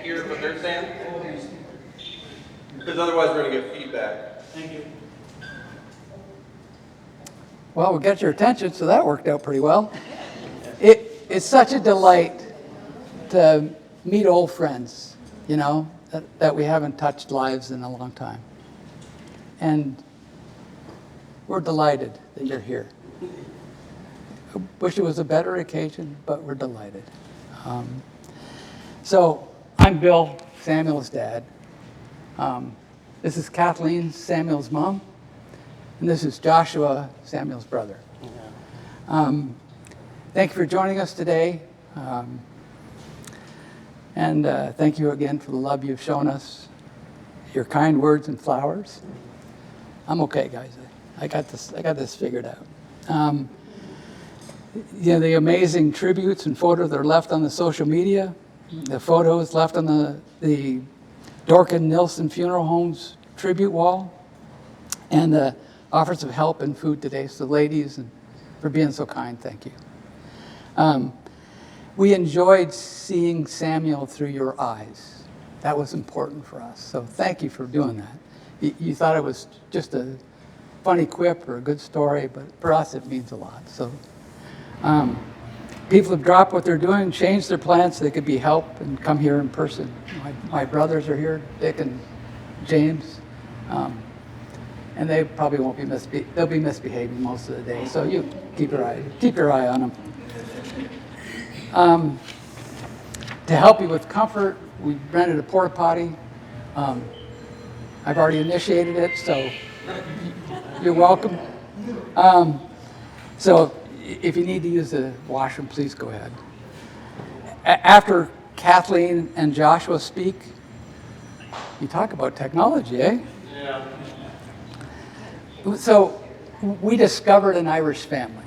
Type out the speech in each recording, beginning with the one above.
hear what they're saying? Because otherwise we're going to get feedback. Thank you. Well, we got your attention, so that worked out pretty well. It's such a delight to meet old friends, you know, that we haven't touched lives in a long time. And we're delighted that you're here. I wish it was a better occasion, but we're delighted. So I'm Bill, Samuel's dad. This is Kathleen, Samuel's mom. And this is Joshua, Samuel's brother. Thank you for joining us today. And thank you again for the love you've shown us, your kind words and flowers. I'm okay, guys. I got this figured out. You know, the amazing tributes and photos that are left on the social media, the photos left on the Dorkin Nilsson Funeral Home's tribute wall, and the offers of help and food today. So ladies, and for being so kind, thank you. We enjoyed seeing Samuel through your eyes. That was important for us. So thank you for doing that. You thought it was just a funny quip or a good story, but for us it means a lot. So people have dropped what they're doing, changed their plans so they could be helped and come here in person. My brothers are here, Dick and James. And they probably won't be they'll be misbehaving most of the day. So you keep your eye on them. To help you with comfort, we rented a porta potty. I've already initiated it, so you're welcome. So if you need to use the washroom, please go ahead. After Kathleen and Joshua speak, you talk about technology, eh? Yeah. So we discovered an Irish family.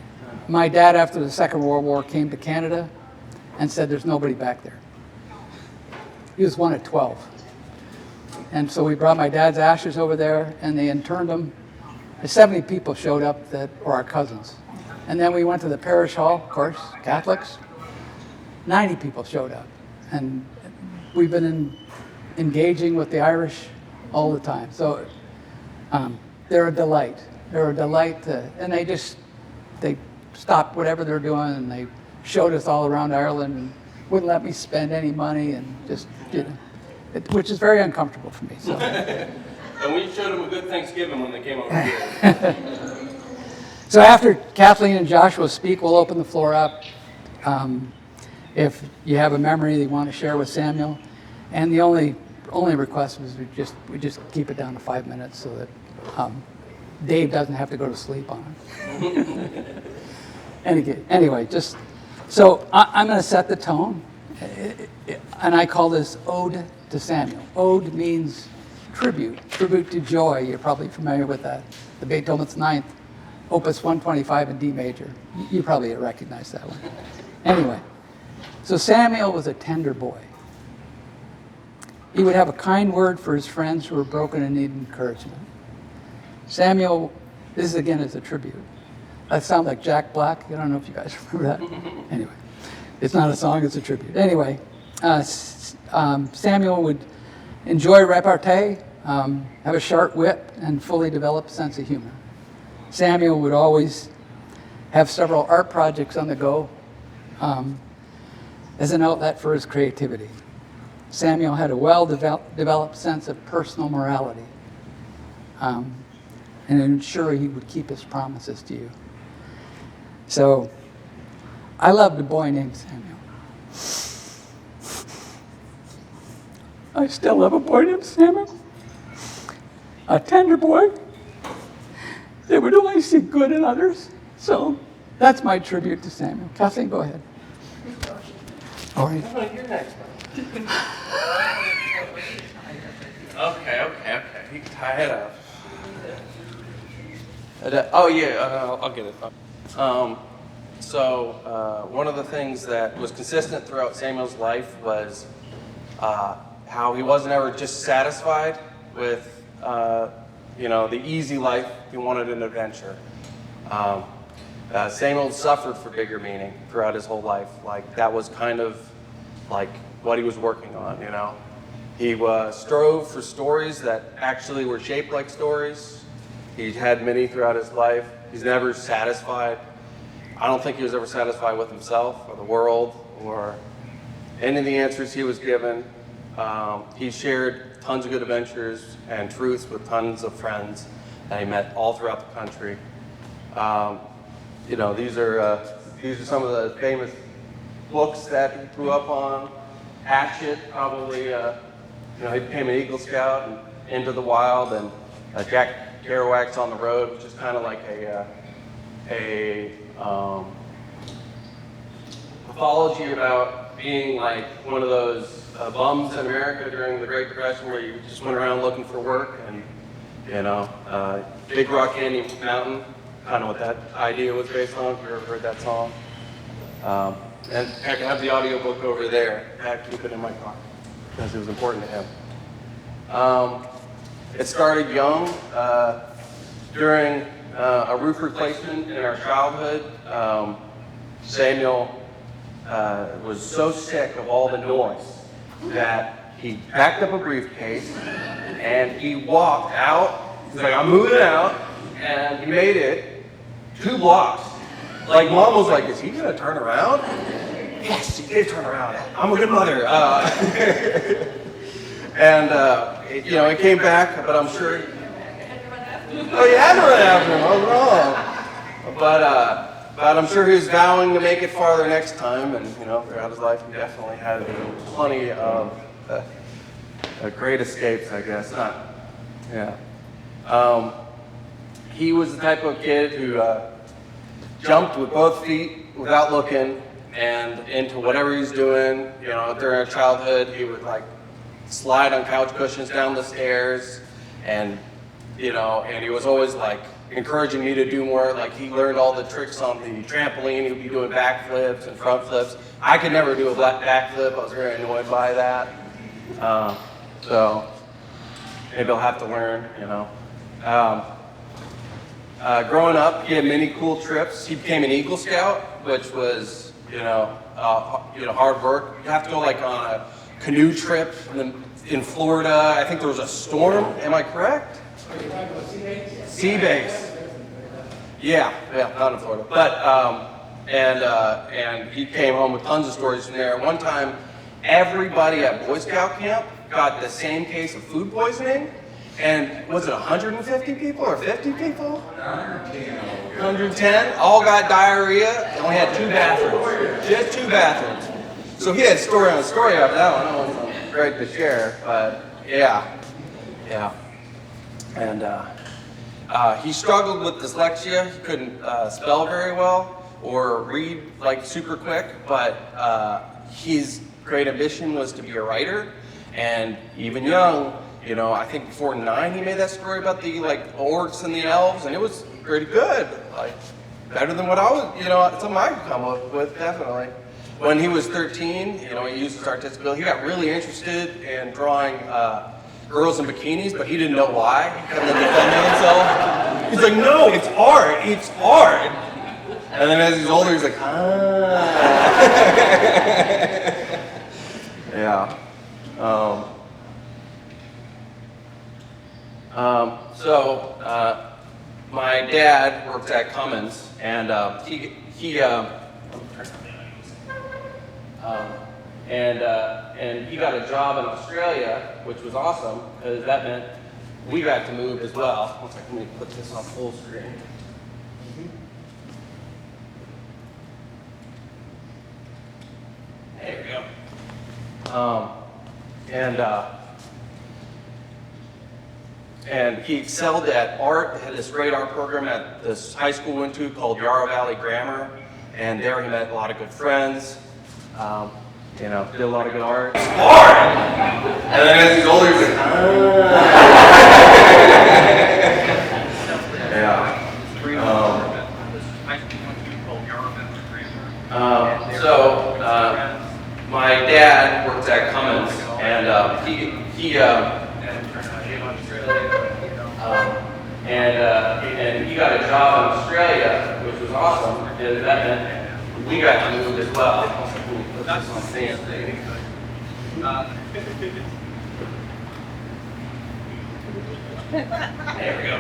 My dad, after the Second World War, came to Canada and said there's nobody back there. He was one of 12. And so we brought my dad's ashes over there and they interned them. 70 people showed up that were our cousins. And then we went to the parish hall, of course, Catholics. 90 people showed up. And we've been engaging with the Irish all the time. So they're a delight. They're a delight and they stopped whatever they're doing and they showed us all around Ireland and wouldn't let me spend any money and just did it, which is very uncomfortable for me. So. And we showed them a good Thanksgiving when they came over here. So after Kathleen and Joshua speak, we'll open the floor up. If you have a memory that you want to share with Samuel, and the only request was we just keep it down to 5 minutes so that Dave doesn't have to go to sleep on it. Anyway, just so I'm going to set the tone, and I call this Ode to Samuel. Ode means tribute to joy. You're probably familiar with that. The Beethoven's Ninth, Opus 125 in D major. You probably recognize that one. Anyway, so Samuel was a tender boy. He would have a kind word for his friends who were broken and needed encouragement. Samuel, this again is a tribute. That sounds like Jack Black. I don't know if you guys remember that. Anyway, it's not a song, it's a tribute. Anyway, Samuel would enjoy repartee, have a sharp wit, and fully developed sense of humor. Samuel would always have several art projects on the go as an outlet for his creativity. Samuel had a well-developed sense of personal morality and ensure he would keep his promises to you. So I loved a boy named Samuel. I still love a boy named Samuel. A tender boy that would only see good in others. So that's my tribute to Samuel. Kathleen, go ahead. All right. Oh, you're next. Okay. You can tie it up. Oh yeah, I'll get it. So one of the things that was consistent throughout Samuel's life was how he wasn't ever just satisfied with the easy life. He wanted an adventure. Samuel suffered for bigger meaning throughout his whole life. Like that was kind of like what he was working on, you know. He strove for stories that actually were shaped like stories. He had many throughout his life. He's never satisfied. I don't think he was ever satisfied with himself or the world or any of the answers he was given. He shared tons of good adventures and truths with tons of friends that he met all throughout the country. You know, these are some of the famous books that he grew up on. Hatchet, probably, you know, he became an Eagle Scout and Into the Wild, and Jack Kerouac's On the Road, which is kind of like a pathology about being like one of those bums in America during the Great Depression, where you just went around looking for work. And you know, Big Rock Candy Mountain, kind of what that idea was based on, if you ever heard that song. And I can have the audiobook over there. I had to keep it in my car because it was important to him. It started young. During a roof replacement in our childhood, Samuel was so sick of all the noise that he packed up a briefcase and he walked out. He's like, I'm moving out. And he made it 2 blocks. Like, Mom was like, is he gonna turn around? Yes, he did turn around. I'm a good mother. And you know, he came back, but I'm sure. Oh, you had to run after him. I was wrong. But I'm sure he was vowing to make it farther next time, and you know, throughout his life, he definitely had plenty of great escapes, I guess. Yeah. He was the type of kid who jumped with both feet without looking and into whatever he's doing. You know, during our childhood, he would like slide on couch cushions down the stairs, and you know, and he was always like encouraging me to do more. Like, he learned all the tricks on the trampoline. He would be doing backflips and front flips. I could never do a backflip. I was very annoyed by that. So maybe I'll have to learn, you know. Growing up, he had many cool trips. He became an Eagle Scout, which was, you know, hard work. You have to go like on a canoe trip in Florida. I think there was a storm. Am I correct? Sea base. Yeah, not in Florida. But and he came home with tons of stories from there. One time, everybody at Boy Scout camp got the same case of food poisoning. And was it 150 people or 50 people? 110. All got diarrhea. They only had 2 bathrooms. Just 2 bathrooms. So he had story on story after that one. I don't know if it's great to share, but yeah. And he struggled with dyslexia. He couldn't spell very well or read like super quick, but his great ambition was to be a writer. And even young, you know, I think before 9 he made that story about the like orcs and the elves, and it was pretty good, like better than what I was, you know, something I could come up with, definitely. When he was 13, you know, he used his artistic ability. He got really interested in drawing girls in bikinis, but he didn't know why. He kept defending himself. He's like, no, it's art. It's art. And then as he's older, he's like, yeah. My dad worked at Cummins, and he got a job in Australia, which was awesome, because that meant we got to move as well. One second, let me put this on full screen. There we go. And he excelled at art. He had this great art program at this high school we went to called Yarra Valley Grammar, and there he met a lot of good friends. You know, did a lot of good art. Art! And then as he's older, he's like, yeah. My dad worked at Cummins, and he got a job in Australia, which was awesome, because that meant we got to move as well. That's There we go.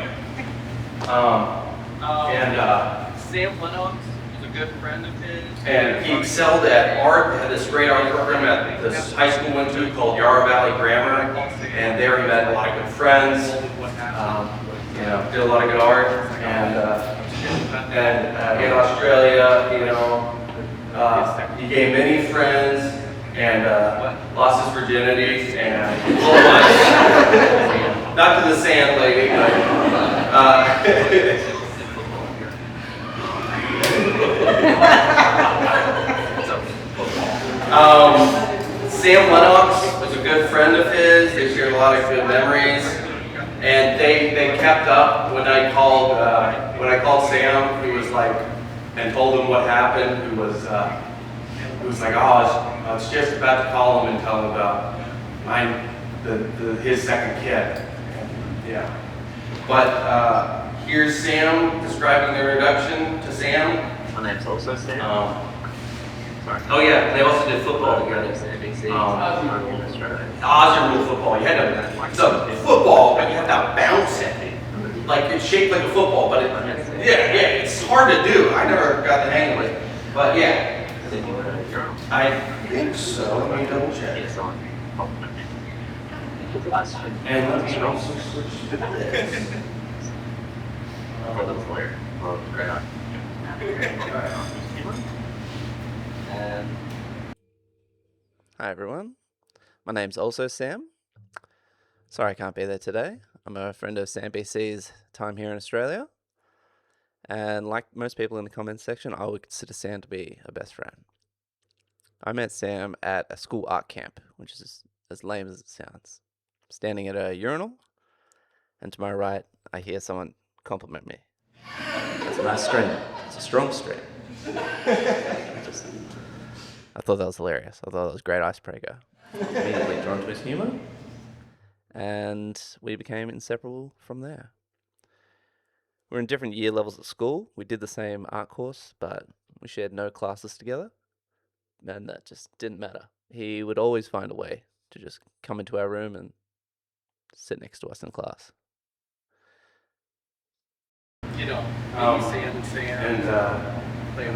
Sam Lennox was a good friend of his. And he excelled at art, had this great art program at this high school we went to called Yarra Valley Grammar. And there he met a lot of good friends, did a lot of good art. And in Australia, he gained many friends and lost his virginity and not to the sand lady, but Sam Lennox was a good friend of his. They shared a lot of good memories, and they kept up. When I called Sam, he was like, and told him what happened. He was like, oh, I was just about to call him and tell him about his second kid. Yeah, but here's Sam describing the introduction to Sam. My name's also Sam. Oh yeah, they also did football together. Aussie rule football. You had to, it's a football, but you have to bounce it. Like it's shaped like a football, but it's hard to do. I never got the hang of it, but yeah. I think so. Let me double check. And let me also switch to this. Hi everyone, my name's also Sam. Sorry I can't be there today. I'm a friend of Sam BC's time here in Australia. And like most people in the comments section, I would consider Sam to be a best friend. I met Sam at a school art camp, which is as lame as it sounds. Standing at a urinal, and to my right, I hear someone compliment me. That's a nice string. It's a strong string. I thought that was hilarious. I thought that was a great icebreaker. Immediately drawn to his humor, and we became inseparable from there. We're in different year levels at school. We did the same art course, but we shared no classes together, and that just didn't matter. He would always find a way to just come into our room and sit next to us in class. And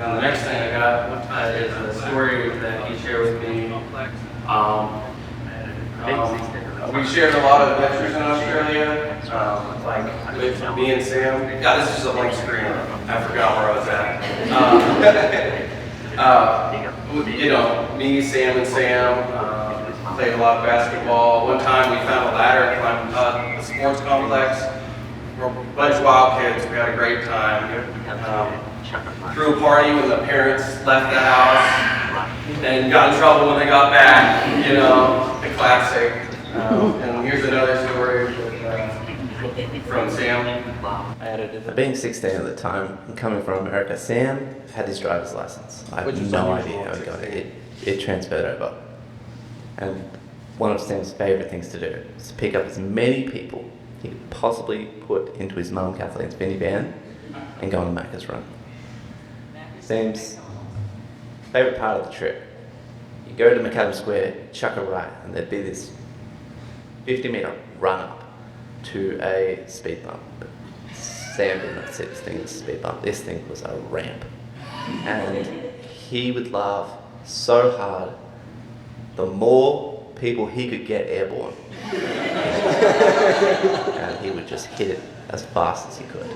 the next thing I got is a story that he shared with me. We shared a lot of adventures in Australia, like with me and Sam. God, this is a blank screen. I forgot where I was at. Me, Sam, and Sam played a lot of basketball. One time we found a ladder and climbed up the sports complex. We're a bunch of wild kids. We had a great time. Threw a party when the parents left the house and got in trouble when they got back, the classic. And here's another story from Sam. I edited it. Being 16 at the time and coming from America, Sam had his driver's license. I have no idea how he got it. It transferred over. And one of Sam's favourite things to do is to pick up as many people he could possibly put into his mum Kathleen's minivan and go on a Macca's run. Sam's favourite part of the trip, you go to Macadam Square, chuck a right, and there'd be this 50-metre run up to a speed bump. But Sam did not see this thing as a speed bump. This thing was a ramp. And he would laugh so hard, the more people he could get airborne. And he would just hit it as fast as he could.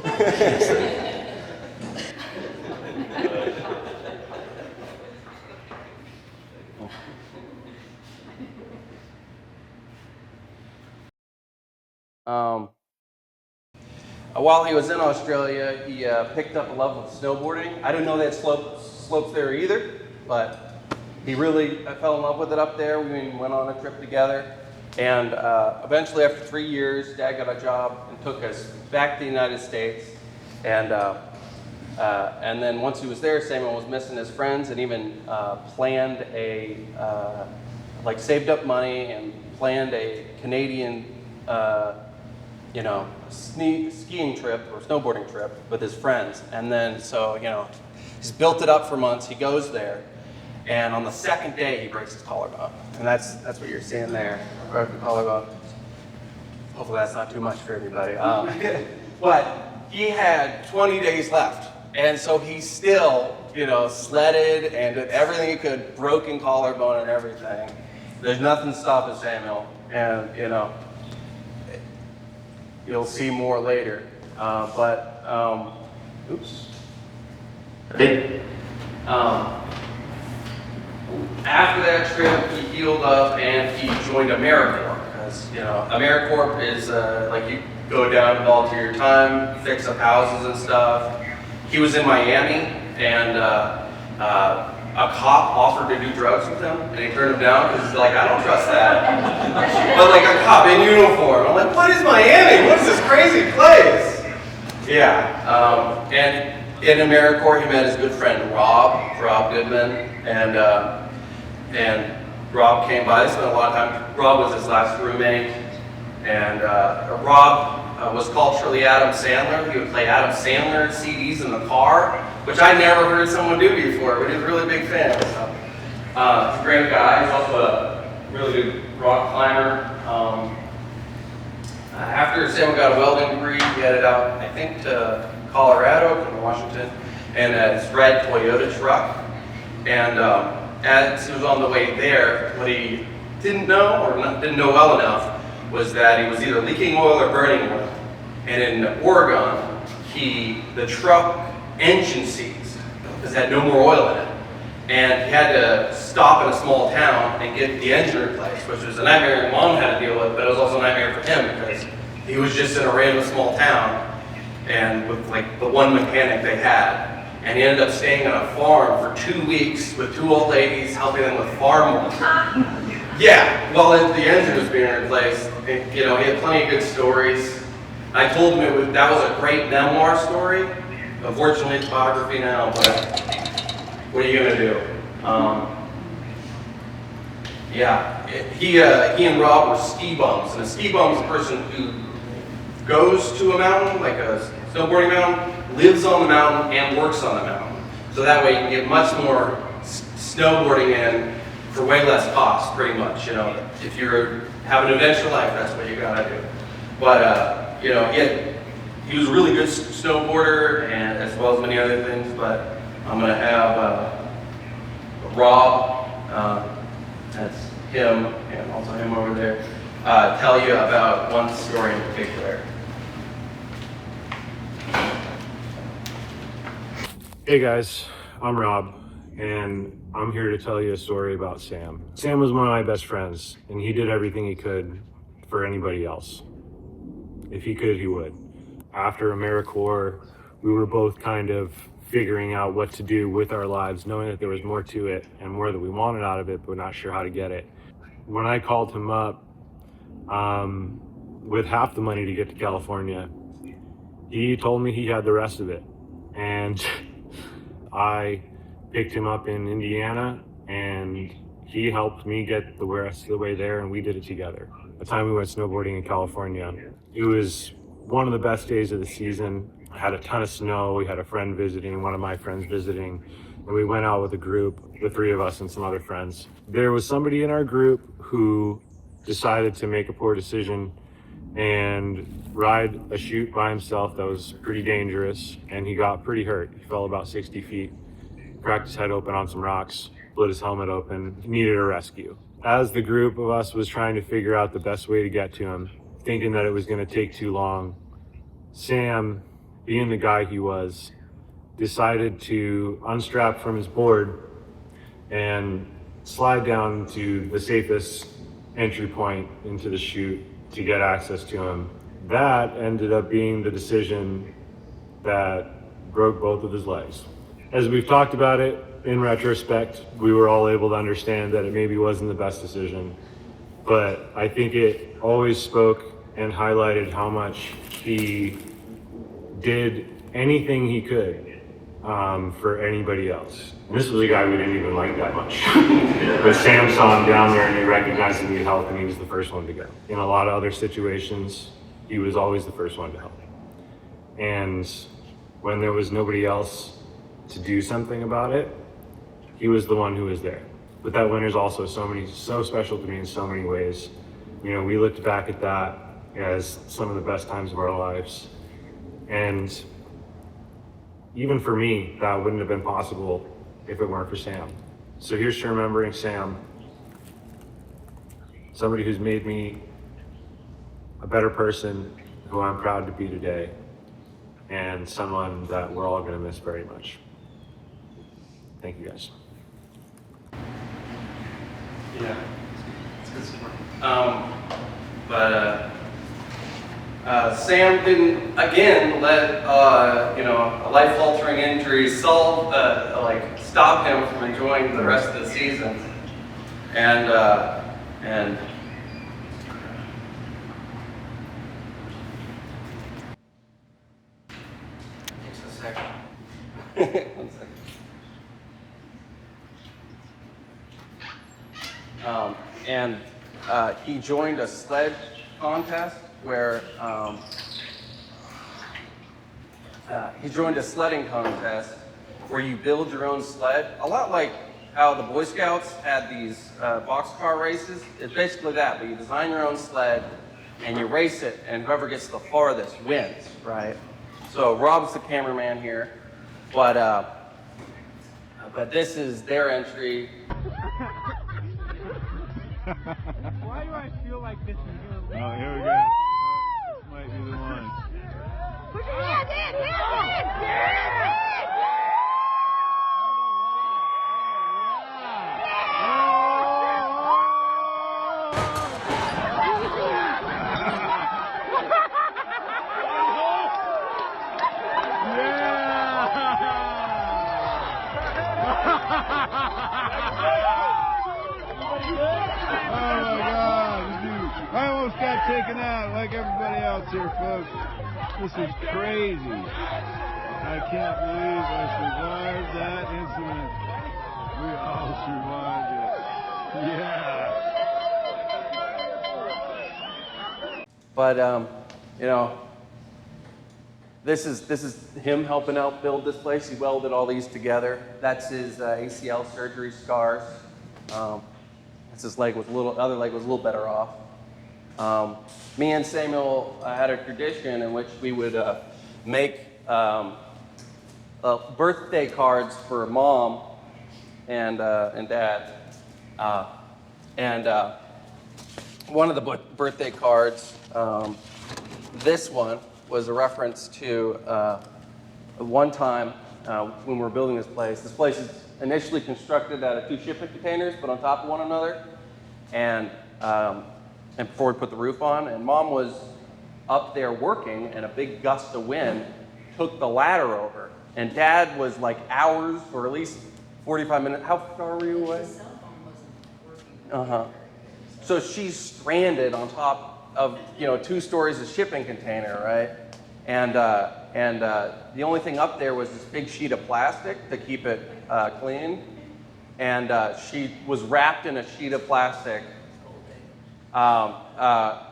So, while he was in Australia, he picked up a love of snowboarding. I didn't know they had slopes there either, but he really fell in love with it up there. We went on a trip together, and eventually after 3 years, Dad got a job and took us back to the United States. And then once he was there, Samuel was missing his friends and even planned saved up money and planned a Canadian skiing trip or snowboarding trip with his friends. And then, he's built it up for months. He goes there, And on the second day, he breaks his collarbone. And that's what you're seeing there, broken collarbone. Hopefully that's not too much for everybody. But he had 20 days left. And so he still, sledded and did everything he could, broken collarbone and everything. There's nothing stopping Samuel. And, you'll see more later. Oops. After that trip, he healed up and he joined AmeriCorps. Because, AmeriCorps is like you go down and volunteer your time, fix up houses and stuff. He was in Miami and a cop offered to do drugs with him and he turned him down because he's like, I don't trust that. But like a cop in uniform. I'm like, what is Miami? What is this crazy place? Yeah. And in AmeriCorps, he met his good friend Rob Goodman, and Rob came by. They spent a lot of time. Rob was his last roommate, and Rob was culturally Adam Sandler. He would play Adam Sandler CDs in the car, which I never heard someone do before, but he's a really big fan. So, he's a great guy. He's also a really good rock climber. After Samuel got a welding degree, he headed out, I think, to Colorado, to Washington, and his red Toyota truck. And as he was on the way there, what he didn't know, or didn't know well enough, was that he was either leaking oil or burning oil. And in Oregon, the truck engine seized because it had no more oil in it. And he had to stop in a small town and get the engine replaced, which was a nightmare Mom had to deal with, but it was also a nightmare for him because he was just in a random small town and with like the one mechanic they had. And he ended up staying on a farm for 2 weeks with 2 old ladies helping them with farm work. Yeah, while the engine was being replaced. And, he had plenty of good stories. I told him that was a great memoir story. Unfortunately, it's biography now, but what are you gonna do? He and Rob were ski bums, and a ski bum is a person who goes to a mountain, like a snowboarding mountain, lives on the mountain, and works on the mountain. So that way you can get much more snowboarding in for way less cost, pretty much. If you have an adventure life, that's what you gotta do. But he was a really good snowboarder, and as well as many other things. But I'm gonna have Rob, that's him, and also him over there, tell you about one story in particular. Hey guys, I'm Rob, and I'm here to tell you a story about Sam. Sam was one of my best friends, and he did everything he could for anybody else. If he could, he would. After AmeriCorps, we were both kind of figuring out what to do with our lives, knowing that there was more to it and more that we wanted out of it, but not sure how to get it. When I called him up with half the money to get to California, he told me he had the rest of it. And I picked him up in Indiana, and he helped me get the rest of the way there, and we did it together. The time we went snowboarding in California, it was one of the best days of the season. I had a ton of snow. We had a friend visiting, one of my friends visiting, and we went out with a group, the 3 of us and some other friends. There was somebody in our group who decided to make a poor decision and ride a chute by himself that was pretty dangerous, and he got pretty hurt. He fell about 60 feet, cracked his head open on some rocks, split his helmet open, needed a rescue. As the group of us was trying to figure out the best way to get to him, thinking that it was going to take too long, Sam, being the guy he was, decided to unstrap from his board and slide down to the safest entry point into the chute to get access to him. That ended up being the decision that broke both of his legs. As we've talked about it, in retrospect, we were all able to understand that it maybe wasn't the best decision, but I think it always spoke and highlighted how much he did anything he could for anybody else. And this was a guy we didn't even like that much. But Sam saw him down there and he recognized he needed help, and he was the first one to go. In a lot of other situations, he was always the first one to help. And when there was nobody else to do something about it, he was the one who was there. But that winter's also so special to me in so many ways. You know, we looked back at that as some of the best times of our lives. And even for me, that wouldn't have been possible if it weren't for Sam. So here's to remembering Sam, somebody who's made me a better person who I'm proud to be today, and someone that we're all going to miss very much. Thank you, guys. Yeah, it's good support. Sam didn't again let a life-altering injury stop him from enjoying the rest of the season, and just a second. 1 second. He joined a sled contest where he joined a sledding contest where you build your own sled, a lot like how the Boy Scouts had these boxcar races. It's basically that, but you design your own sled and you race it, and whoever gets the farthest wins, right? So Rob's the cameraman here, but this is their entry. Why do I feel like this is your Oh, here we go. This might be the one. Put your hands in! Hands in! Yeah! I almost got taken out like everybody else here, folks. This is crazy. I can't believe I survived that incident. We all survived it. Yeah. But this is him helping out build this place. He welded all these together. That's his ACL surgery scars. That's his leg other leg was a little better off. Me and Samuel had a tradition in which we would make birthday cards for Mom and Dad. One of the birthday cards, this one, was a reference to one time when we were building this place. This place is initially constructed out of 2 shipping containers, put on top of one another, and before we put the roof on. And Mom was up there working, and a big gust of wind took the ladder over. And Dad was like hours, or at least 45 minutes. How far were you away? The cell phone wasn't working. So she's stranded on top of 2 stories of shipping container, right? And the only thing up there was this big sheet of plastic to keep it clean. And she was wrapped in a sheet of plastic. A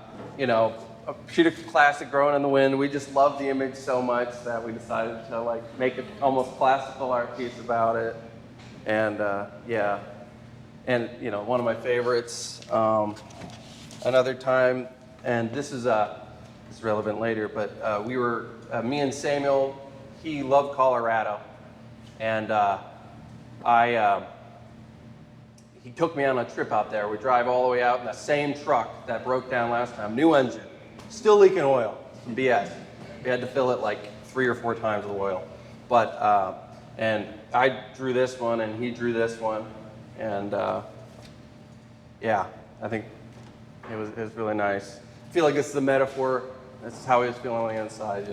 sheet of plastic growing in the wind. We just loved the image so much that we decided to make it almost classical art piece about it. And one of my favorites. Another time, and this is relevant later, but me and Samuel, he loved Colorado, and he took me on a trip out there. We drive all the way out in the same truck that broke down last time, new engine, still leaking oil, some BS. We had to fill it like 3 or 4 times with oil. But, and I drew this one and he drew this one. And I think it was really nice. I feel like this is a metaphor. This is how he was feeling on the inside,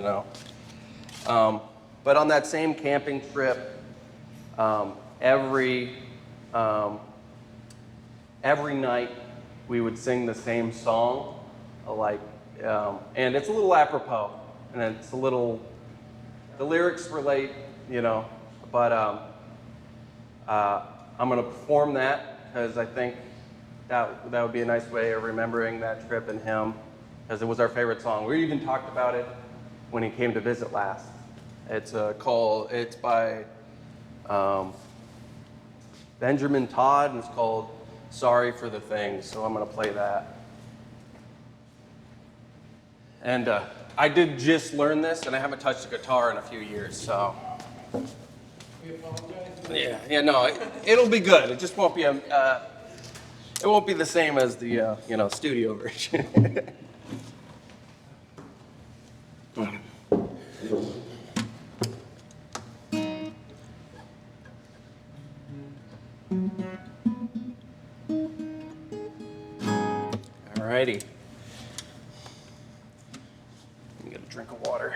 But on that same camping trip, every night we would sing the same song, and it's a little apropos, and it's the lyrics relate, but I'm gonna perform that because I think that would be a nice way of remembering that trip and him, because it was our favorite song. We even talked about it when he came to visit last. It's by Benjamin Todd, and it's called Sorry for the Things. So I'm going to play that. And I did just learn this, and I haven't touched a guitar in a few years, so. We apologize. Yeah, no, it'll be good. It just won't be it won't be the same as the studio version. Alrighty. Let me get a drink of water.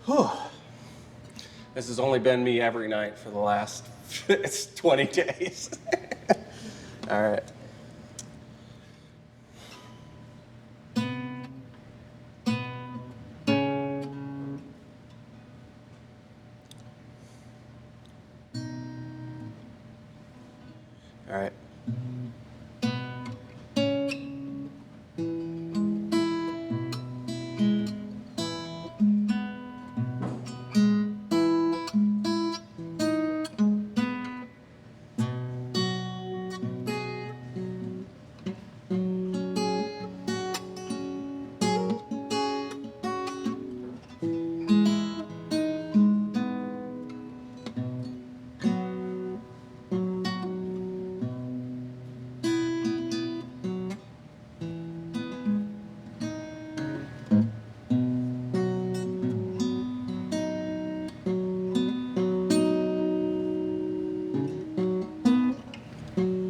Whew. This has only been me every night for the last 20 days. All right. All right.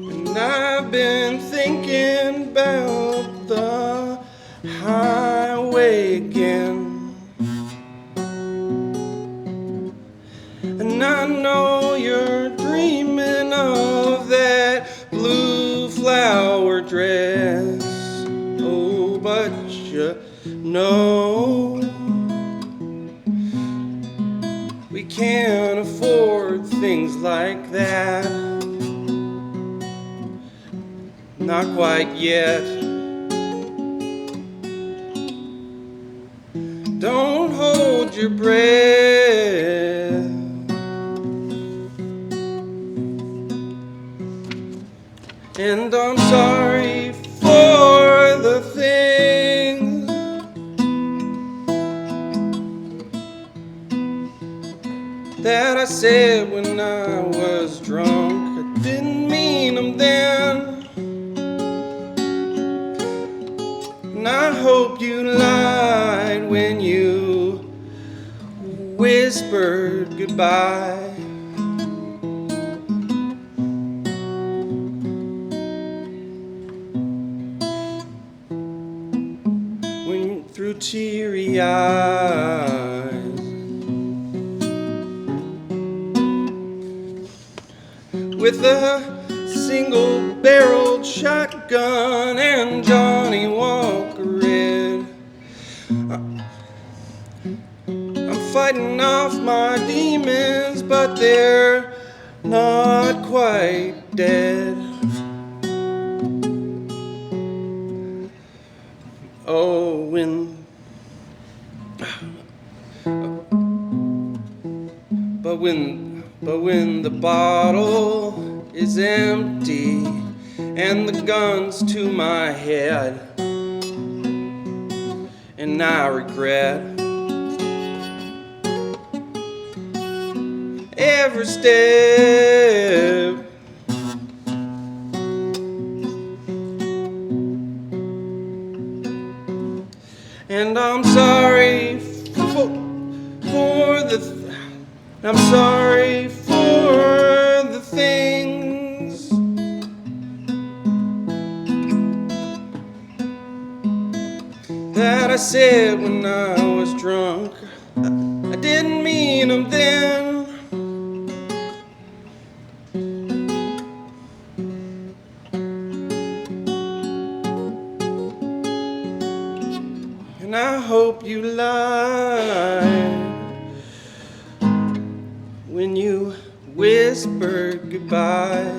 And I've been thinking about the highway again. And I know you're dreaming of that blue flower dress. Oh, but you know we can't afford things like that. Not quite yet. Don't hold your breath. And I'm sorry for the things that I said when I was drunk. I didn't mean them then. And I hope you lied when you whispered goodbye. When through teary eyes. With a single-barreled shotgun and Johnny Walker Red, I'm fighting off my demons, but they're not quite dead. Oh, but when the bottle is empty and the gun's to my head, and I regret every step. And I'm sorry I'm sorry for the things that I said when I was drunk. I didn't mean them then. And I hope you lied when you whispered goodbye.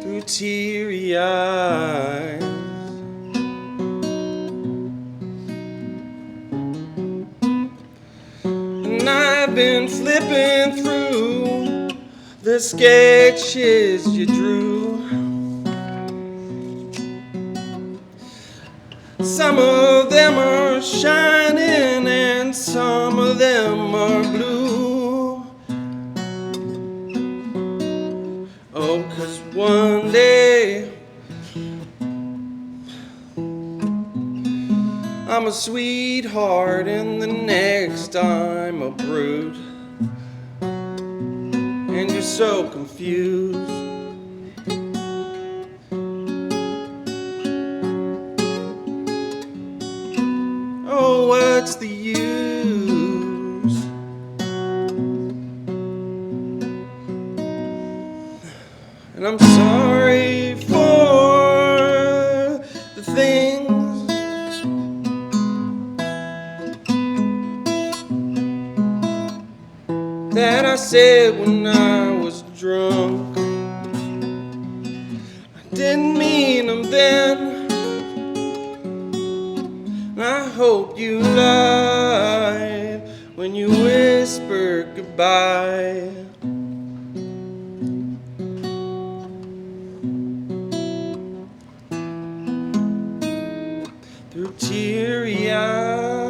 Through tears teary eyes. And I've been flipping through the sketches you drew. Some of them are shining and some of them are blue. Oh, 'cause one day I'm a sweetheart and the next I'm a brute. And you're so confused. Oh, what's the use? And I'm sorry for the things that I said when I was drunk. I didn't mean them then. I hope you lied when you whispered goodbye. Through teary eyes.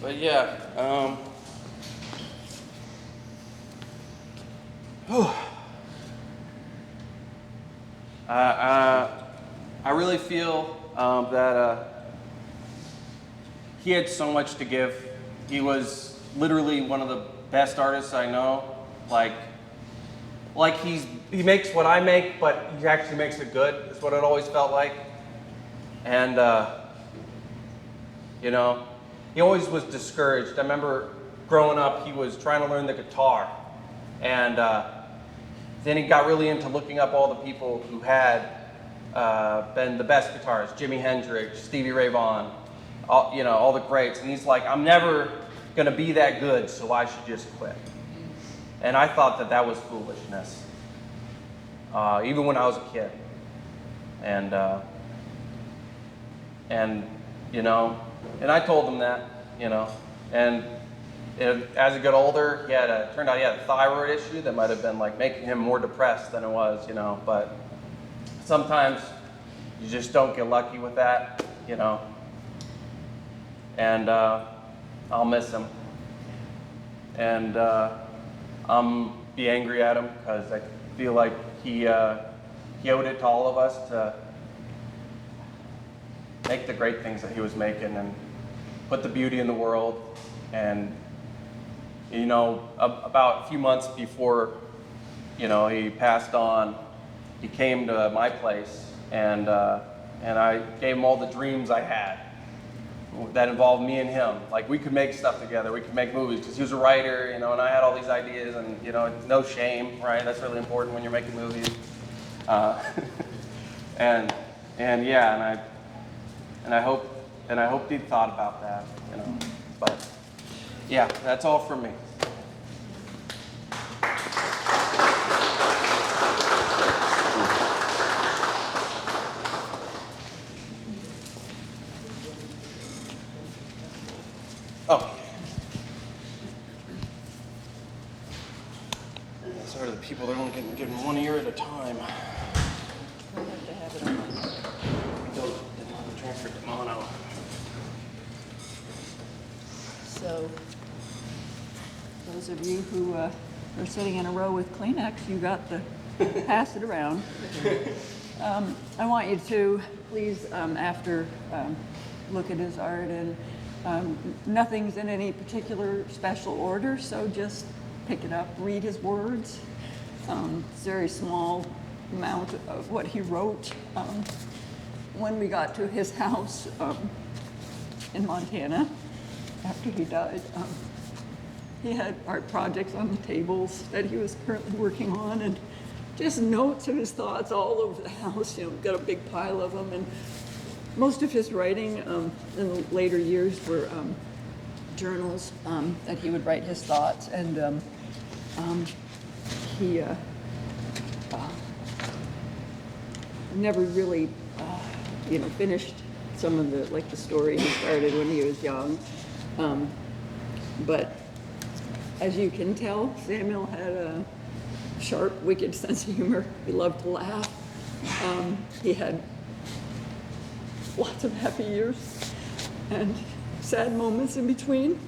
But yeah, I really feel that he had so much to give. He was literally one of the best artists I know. Like he makes what I make, but he actually makes it good. Is what it always felt like. And you know, he always was discouraged. I remember growing up, he was trying to learn the guitar, and then he got really into looking up all the people who had been the best guitarists: Jimi Hendrix, Stevie Ray Vaughan, all the greats. And he's like, I'm never gonna be that good, so I should just quit. And I thought that was foolishness, even when I was a kid. And I told him that, and as he got older, turned out he had a thyroid issue that might have been like making him more depressed than it was, but sometimes you just don't get lucky with that, and I'll miss him, and I'm be angry at him because I feel like he owed it to all of us to make the great things that he was making and put the beauty in the world. And about a few months before he passed on, he came to my place, and I gave him all the dreams I had that involved me and him. Like, we could make stuff together, we could make movies, because he was a writer, and I had all these ideas, and no shame, right? That's really important when you're making movies. And I hope he thought about that, But yeah, that's all from me. Oh. Sorry to the people that are only getting one ear at a time. We have to have it on. Transfer to mono. So, those of you who are sitting in a row with Kleenex, you got to pass it around. I want you to please, after look at his art, and nothing's in any particular special order, so just pick it up, read his words. It's a very small amount of what he wrote. When we got to his house in Montana, after he died, He had art projects on the tables that he was currently working on, and just notes of his thoughts all over the house. Got a big pile of them. And most of his writing in the later years were journals that he would write his thoughts. And he never really, finished some of the story he started when he was young. But as you can tell, Samuel had a sharp, wicked sense of humor. He loved to laugh. He had lots of happy years and sad moments in between.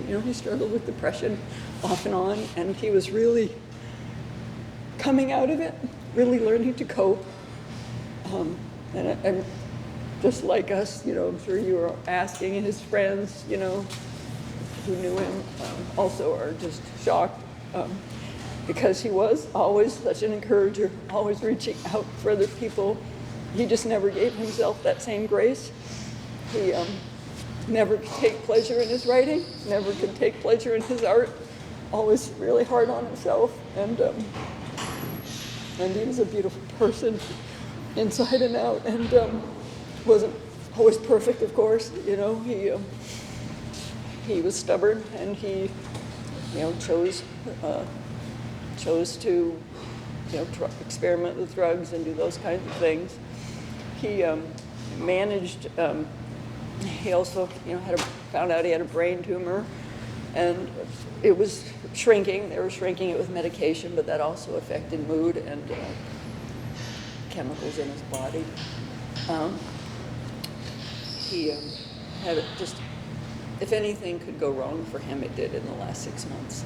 He struggled with depression off and on, and he was really coming out of it, really learning to cope. And just like us, I'm sure you were asking, and his friends, who knew him, also are just shocked because he was always such an encourager, always reaching out for other people. He just never gave himself that same grace. He never could take pleasure in his writing, never could take pleasure in his art, always really hard on himself. And he was a beautiful person inside and out, and wasn't always perfect, of course. He was stubborn, and he chose to experiment with drugs and do those kinds of things. He managed. He also found out he had a brain tumor, and it was shrinking. They were shrinking it with medication, but that also affected mood and chemicals in his body. He had just, if anything could go wrong for him, it did in the last 6 months.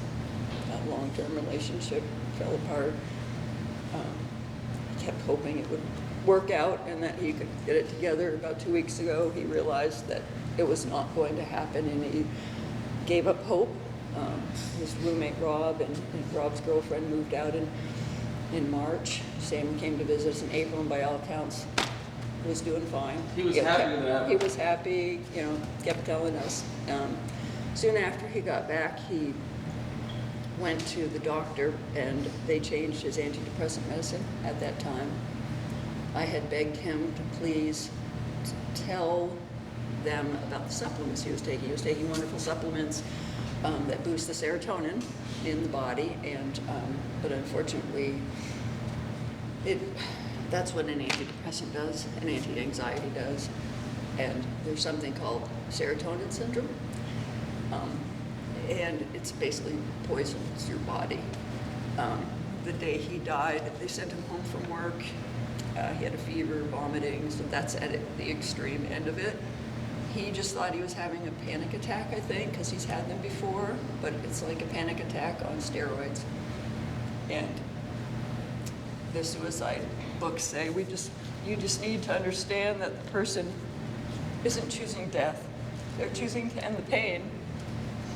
That long-term relationship fell apart. He kept hoping it would work out and that he could get it together. About 2 weeks ago, he realized that it was not going to happen, and he gave up hope. His roommate Rob and Rob's girlfriend moved out in March. Sam came to visit us in April, and by all accounts, he was doing fine. He was happy with that. He was happy, kept telling us. Soon after he got back, he went to the doctor, and they changed his antidepressant medicine at that time. I had begged him to please tell them about the supplements he was taking. He was taking wonderful supplements that boost the serotonin in the body, and but unfortunately, that's what an antidepressant does, an anti-anxiety does, and there's something called serotonin syndrome, and it's basically poisons your body. The day he died, they sent him home from work. He had a fever, vomiting, so that's at the extreme end of it. He just thought he was having a panic attack, I think, because he's had them before, but it's like a panic attack on steroids. And the suicide books say, you just need to understand that the person isn't choosing death. They're choosing to end the pain.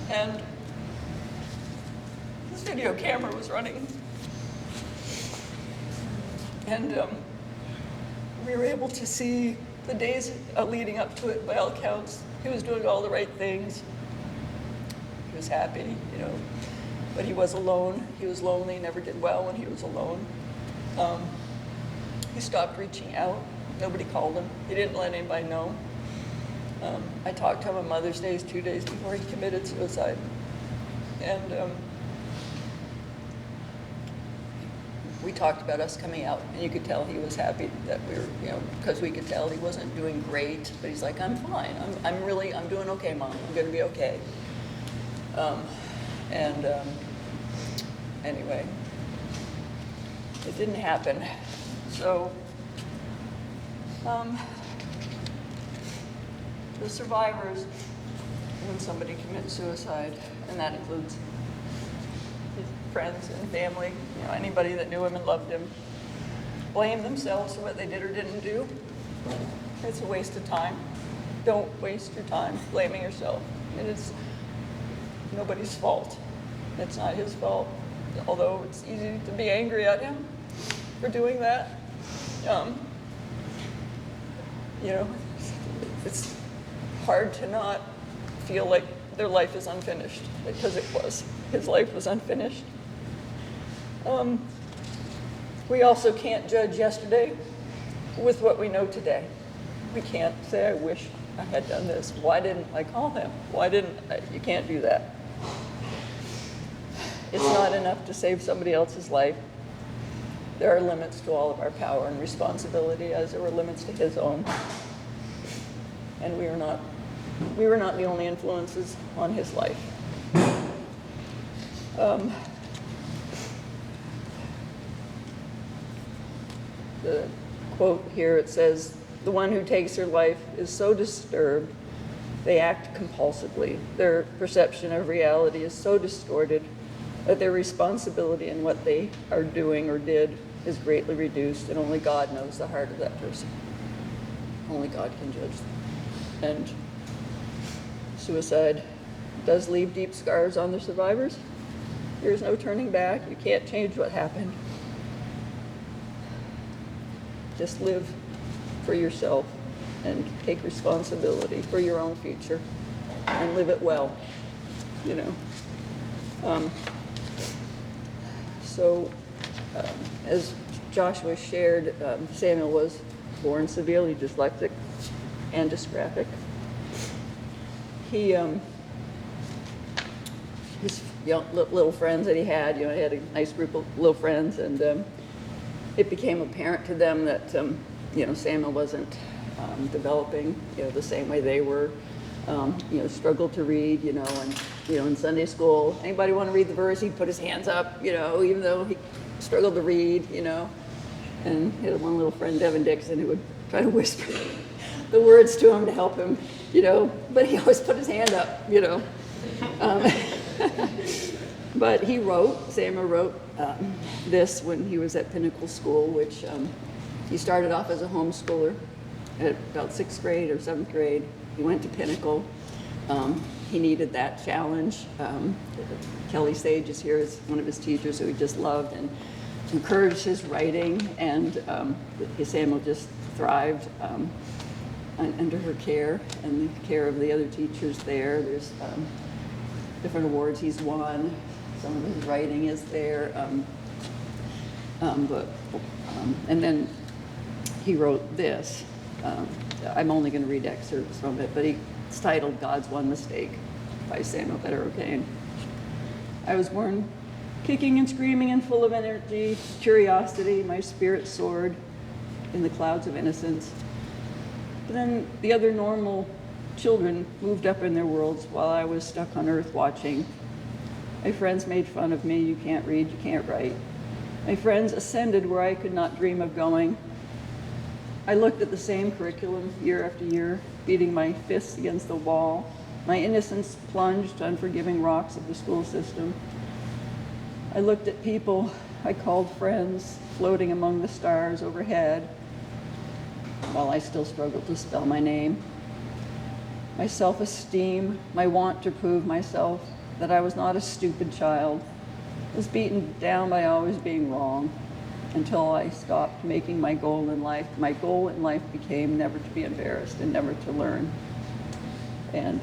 And this video camera was running. And we were able to see the days leading up to it. By all accounts, he was doing all the right things. He was happy, but he was alone. He was lonely, never did well when he was alone. He stopped reaching out. Nobody called him. He didn't let anybody know. I talked to him on Mother's Day, 2 days before he committed suicide. And we talked about us coming out, and you could tell he was happy that we were, because we could tell he wasn't doing great, but he's like, I'm fine. I'm doing okay, Mom. I'm going to be okay. Anyway, it didn't happen. So, the survivors, when somebody commits suicide, and that includes his friends and family, anybody that knew him and loved him, blame themselves for what they did or didn't do. It's a waste of time. Don't waste your time blaming yourself. It is nobody's fault. It's not his fault, although it's easy to be angry at him for doing that. It's hard to not feel like their life is unfinished, because it was. His life was unfinished. We also can't judge yesterday with what we know today. We can't say, I wish I had done this. Why didn't I call him? Why didn't I? You can't do that. It's not enough to save somebody else's life. There are limits to all of our power and responsibility, as there were limits to his own. And we were not the only influences on his life. The quote here, it says, "The one who takes their life is so disturbed, they act compulsively. Their perception of reality is so distorted that their responsibility in what they are doing or did is greatly reduced, and only God knows the heart of that person." Only God can judge them. And suicide does leave deep scars on the survivors. There's no turning back. You can't change what happened. Just live for yourself and take responsibility for your own future and live it well, you know. As Joshua shared, Samuel was born severely dyslexic and dysgraphic. His little friends that he had, he had a nice group of little friends, and it became apparent to them that Samuel wasn't developing the same way they were. Struggled to read, and in Sunday school, anybody want to read the verse? He'd put his hands up, even though he struggled to read, And he had one little friend, Devin Dixon, who would try to whisper the words to him to help him, but he always put his hand up, But Samuel wrote this when he was at Pinnacle School, which he started off as a homeschooler at about 6th grade or 7th grade. He went to Pinnacle. He needed that challenge. Kelly Sage is here as one of his teachers who he just loved and encouraged his writing, and Samuel just thrived under her care and the care of the other teachers there. There's different awards he's won. Some of his writing is there. And then he wrote this. I'm only going to read excerpts from it, but it's titled "God's One Mistake" by Samuel Bederaux-Cayne. I was born kicking and screaming and full of energy, curiosity. My spirit soared in the clouds of innocence. But then the other normal children moved up in their worlds while I was stuck on earth watching. My friends made fun of me. You can't read, you can't write. My friends ascended where I could not dream of going. I looked at the same curriculum year after year, beating my fists against the wall. My innocence plunged to unforgiving rocks of the school system. I looked at people I called friends, floating among the stars overhead, while I still struggled to spell my name. My self-esteem, my want to prove myself that I was not a stupid child, was beaten down by always being wrong, until I stopped making my goal in life. My goal in life became never to be embarrassed and never to learn. And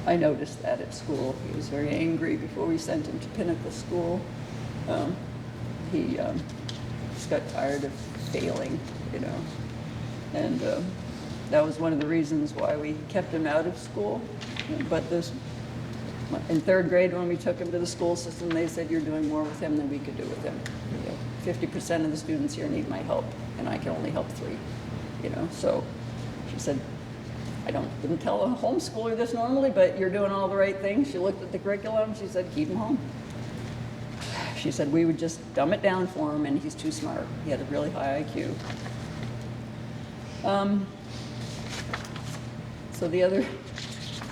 I noticed that at school. He was very angry before we sent him to Pinnacle School. He just got tired of failing, And that was one of the reasons why we kept him out of school. But in 3rd grade, when we took him to the school system, they said, "You're doing more with him than we could do with him. 50% of the students here need my help, and I can only help 3." So she said, I didn't tell a homeschooler this normally, but you're doing all the right things. She looked at the curriculum. She said, "Keep him home." She said we would just dumb it down for him, and he's too smart. He had a really high IQ. So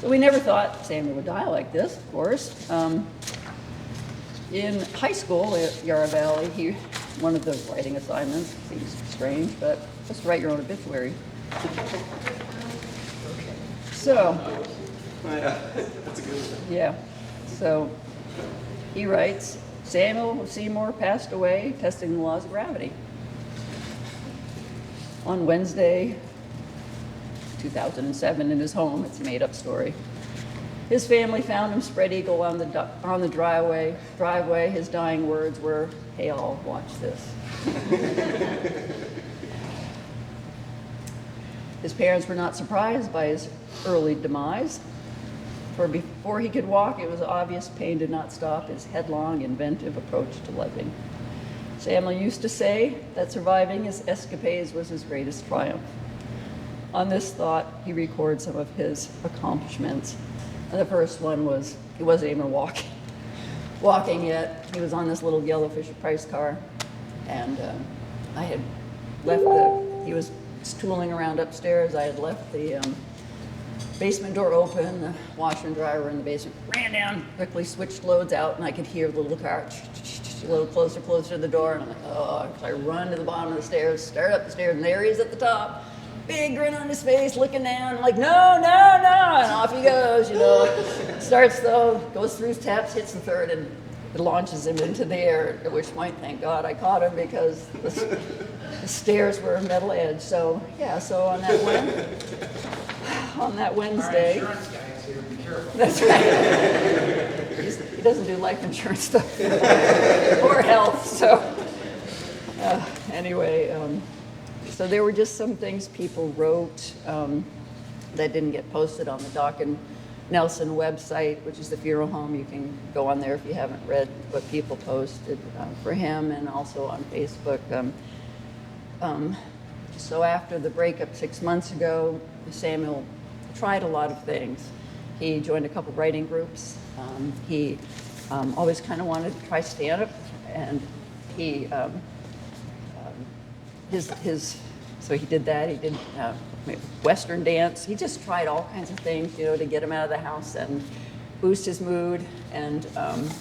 we never thought Samuel would die like this, of course. In high school at Yarra Valley, one of the writing assignments, seems strange, but just write your own obituary. So, That's a good one. yeah, so he writes, Samuel Seymour passed away testing the laws of gravity. On Wednesday, 2007, in his home. It's a made-up story. His family found him spread eagle on the driveway. His dying words were, "Hey, all, watch this." His parents were not surprised by his early demise, for before he could walk, it was obvious pain did not stop his headlong, inventive approach to living. Samuel used to say that surviving his escapades was his greatest triumph. On this thought, he records some of his accomplishments. And the first one was, he wasn't even walking yet. He was on this little yellow Fisher-Price car, and I had left he was tooling around upstairs. I had left the basement door open. The washer and dryer were in the basement. Ran down, quickly switched loads out, and I could hear the little car a little closer to the door. And I'm like, oh, so I run to the bottom of the stairs, start up the stairs, and there he is at the top. Big grin on his face, looking down. I'm like, no, no, no, and off he goes, you know. Starts though, goes through steps, hits the third, and it launches him into the air, at which point, thank God, I caught him because the stairs were a metal edge. So, yeah, so on that Wednesday. Our insurance guy is here, be careful. That's right. He doesn't do life insurance stuff or health, so anyway. So there were just some things people wrote that didn't get posted on the Doc and Nelson website, which is the funeral home. You can go on there if you haven't read what people posted for him, and also on Facebook. So after the breakup 6 months ago, Samuel tried a lot of things. He joined a couple writing groups. He always kind of wanted to try stand-up, and he so he did that. He did Western dance. He just tried all kinds of things, you know, to get him out of the house and boost his mood. And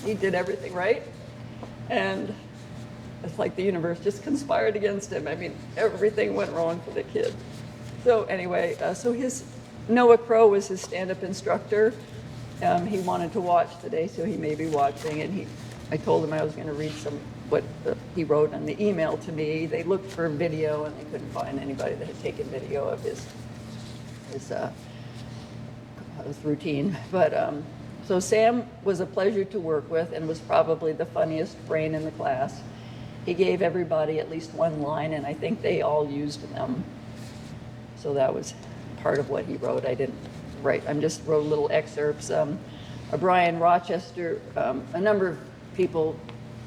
he did everything right. And it's like the universe just conspired against him. I mean, everything went wrong for the kid. So anyway, so Noah Crow was his stand-up instructor. He wanted to watch today, so he may be watching. And I told him I was going to read what he wrote in the email to me. They looked for video, and they couldn't find anybody that had taken video of his routine. But so Sam was a pleasure to work with and was probably the funniest brain in the class. He gave everybody at least one line, and I think they all used them. So that was part of what he wrote. I didn't write. I just wrote little excerpts. Brian Rochester, a number of people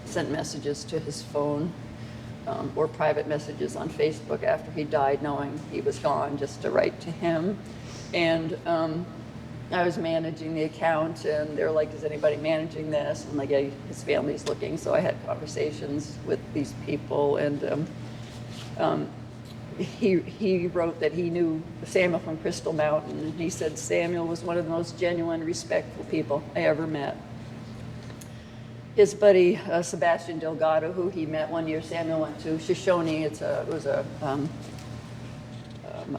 sent messages to his phone or private messages on Facebook after he died, knowing he was gone, just to write to him. And I was managing the account, and they're like, is anybody managing this? I'm like, yeah, his family's looking. So I had conversations with these people, and he wrote that he knew Samuel from Crystal Mountain, and he said Samuel was one of the most genuine, respectful people I ever met. His buddy Sebastian Delgado, who he met one year, Samuel went to Shoshone. It was an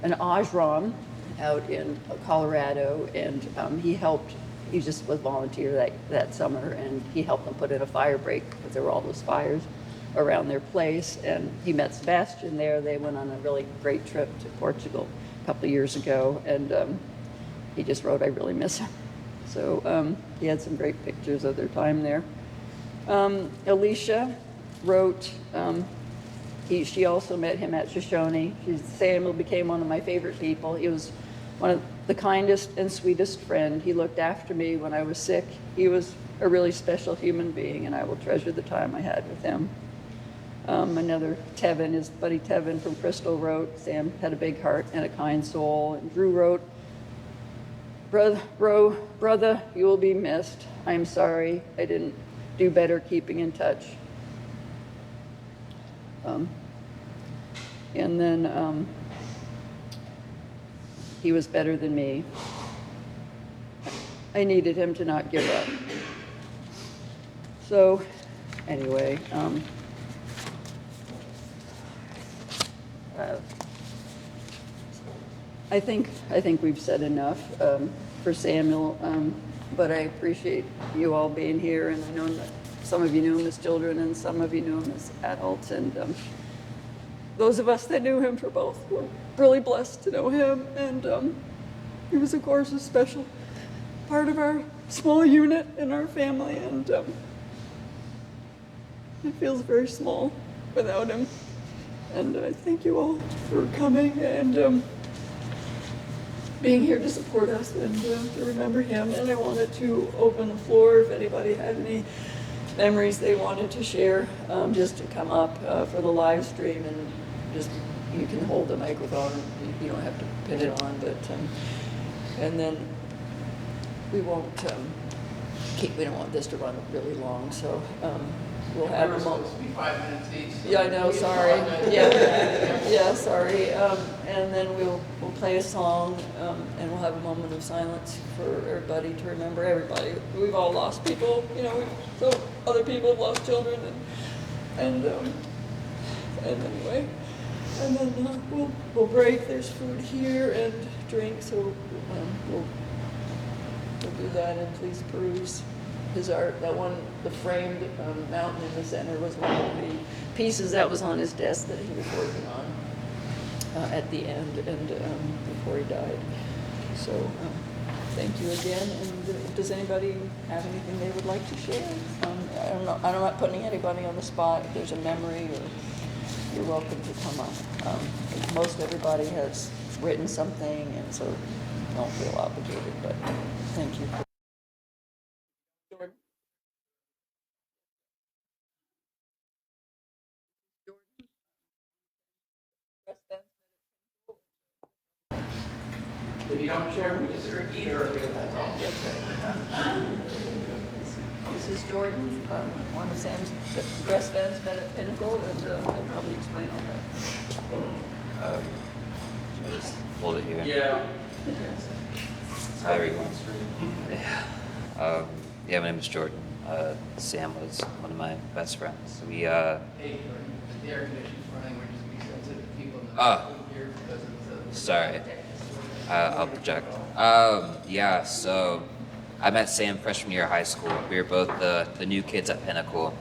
ashram out in Colorado, and he just was volunteer that summer, and he helped them put in a fire break because there were all those fires around their place. And he met Sebastian there. They went on a really great trip to Portugal a couple of years ago, and he just wrote, I really miss him. So he had some great pictures of their time there. Alicia wrote, she also met him at Shoshone. Samuel became one of my favorite people. He was one of the kindest and sweetest friend. He looked after me when I was sick. He was a really special human being, and I will treasure the time I had with him. Another Tevin, his buddy Tevin from Crystal wrote, Sam had a big heart and a kind soul. And Drew wrote, brother, you will be missed. I'm sorry I didn't do better keeping in touch. And then he was better than me. I needed him to not give up. So anyway, I think we've said enough for Samuel, but I appreciate you all being here, and I know that some of you knew him as children and some of you knew him as adults, and those of us that knew him for both were really blessed to know him, and he was, of course, a special part of our small unit in our family, and it feels very small without him. And I thank you all for coming and being here to support us and to remember him. And I wanted to open the floor if anybody had any memories they wanted to share, just to come up for the live stream, and just you can hold the microphone. You don't have to pin it on, but and then we won't we don't want this to run really long, so we'll have a moment. Supposed to be 5 minutes each. So Yeah, I know. Sorry. Yeah, sorry. And then we'll play a song, and we'll have a moment of silence for everybody to remember everybody. We've all lost people, so other people have lost children, and anyway, and then we'll break. There's food here and drink, so we'll do that, and please peruse his art. That one, the framed mountain in the center, was one of the pieces that was on his desk that he was working on at the end and before he died. So thank you again. And does anybody have anything they would like to share? I don't know. I'm not putting anybody on the spot. If there's a memory, or you're welcome to come up. Most everybody has written something, and so don't feel obligated. But thank you. If you don't share, we just repeat or that's all. This is Jordan, one of Sam's best friends, met at Pinnacle, and he'll probably explain all that. Just hold it here. Yeah. Hi, everyone. Yeah, my name is Jordan. Sam was one of my best friends. We, Hey, Jordan, the air conditioning's running. We're just being sensitive to people in the here because of the. sorry. I'll project. Yeah, so I met Sam freshman year of high school. We were both the new kids at Pinnacle.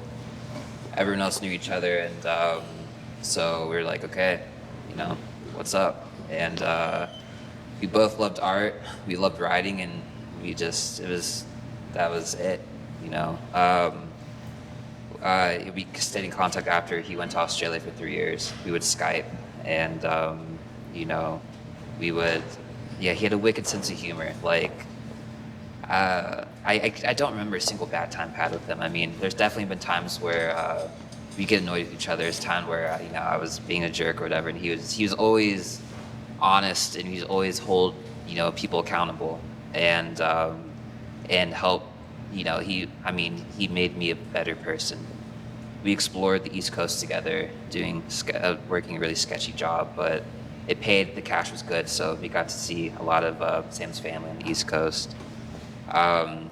Everyone else knew each other, and so we were like, okay, what's up? And we both loved art. We loved writing, and that was it. We stayed in contact after he went to Australia for 3 years. We would Skype, and we would. Yeah, he had a wicked sense of humor. Like, I don't remember a single bad time I had with him. I mean, there's definitely been times where we get annoyed with each other. There's time where I was being a jerk or whatever, and he was always honest, and he's always hold people accountable and help. He made me a better person. We explored the East Coast together, working a really sketchy job, but it paid. The cash was good, so we got to see a lot of Sam's family on the East Coast.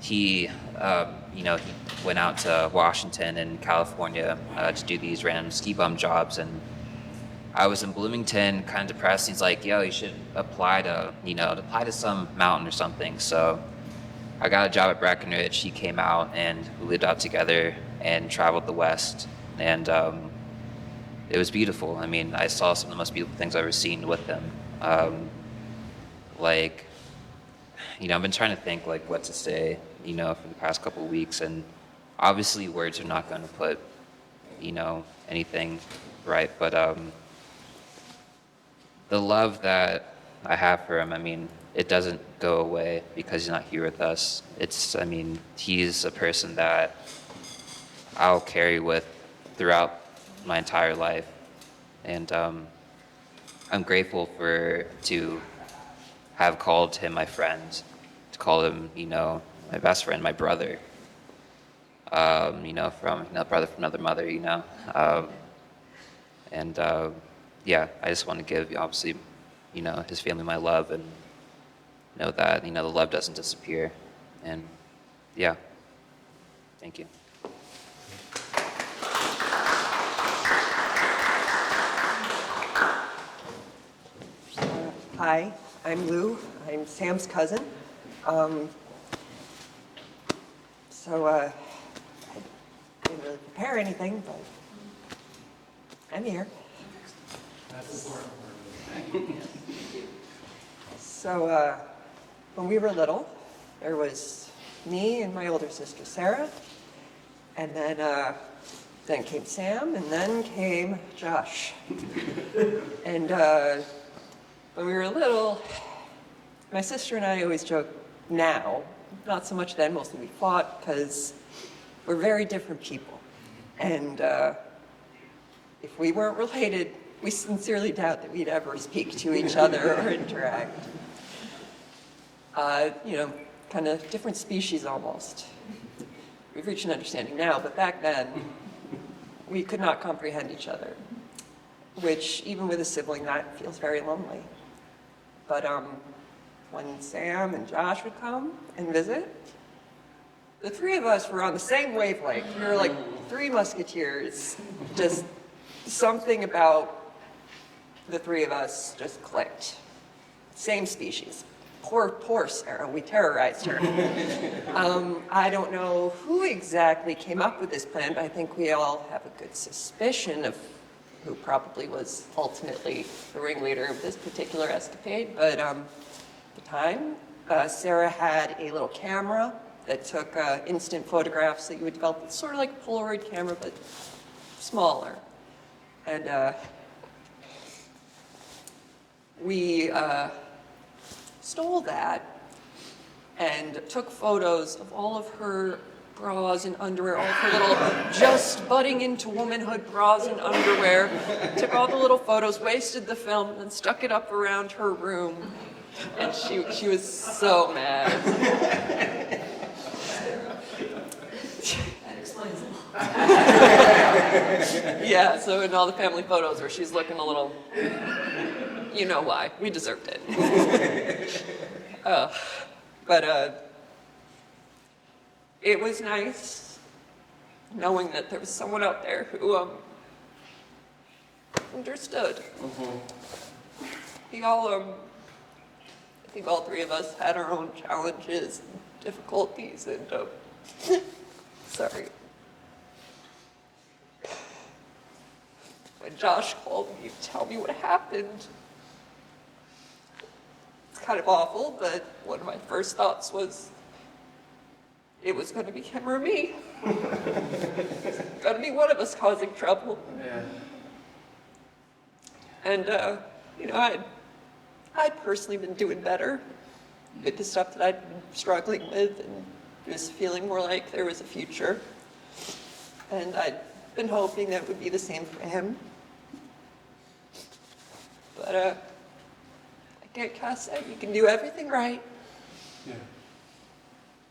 He went out to Washington and California to do these random ski bum jobs, and I was in Bloomington, kind of depressed. He's like, "Yo, you should apply to some mountain or something." So I got a job at Breckenridge. He came out, and we lived out together and traveled the West, and it was beautiful. I mean, I saw some of the most beautiful things I've ever seen with him. I've been trying to think what to say, for the past couple of weeks, and obviously words are not going to put, anything right. But the love that I have for him, it doesn't go away because he's not here with us. He's a person that I'll carry with throughout my entire life, and I'm grateful to have called him my friend, to call him my best friend, my brother, from brother from another mother, and I just want to give obviously his family my love, and know that the love doesn't disappear, and thank you. Hi, I'm Lou. I'm Sam's cousin. I didn't really prepare anything, but I'm here. That's important. So when we were little, there was me and my older sister, Sarah, and then came Sam, and then came Josh. And when we were little, my sister and I always joke now, not so much then, mostly we fought because we're very different people. And if we weren't related, we sincerely doubt that we'd ever speak to each other or interact. You know, kind of different species almost. We've reached an understanding now, but back then, we could not comprehend each other, which even with a sibling, that feels very lonely. But when Sam and Josh would come and visit, the three of us were on the same wavelength. We were like three musketeers. Just something about the three of us just clicked. Same species. Poor Sarah, we terrorized her. I don't know who exactly came up with this plan, but I think we all have a good suspicion of who probably was ultimately the ringleader of this particular escapade. But at the time, Sarah had a little camera that took instant photographs that you would develop. It's sort of like a Polaroid camera, but smaller. And we stole that and took photos of all of her bras and underwear, all of her little just budding into womanhood bras and underwear. Took all the little photos, wasted the film, and stuck it up around her room. And she was so mad. That explains it. Yeah, so in all the family photos where she's looking a little, you know why, we deserved it. But it was nice knowing that there was someone out there who understood. We all, I think all three of us had our own challenges and difficulties, and sorry. When Josh called me to tell me what happened, it's kind of awful, but one of my first thoughts was it was going to be him or me. It's going to be one of us causing trouble. Yeah. And, you know, I'd personally been doing better with the stuff that I'd been struggling with and just feeling more like there was a future. And I'd been hoping that it would be the same for him. But like Cass said, you can do everything right. Yeah.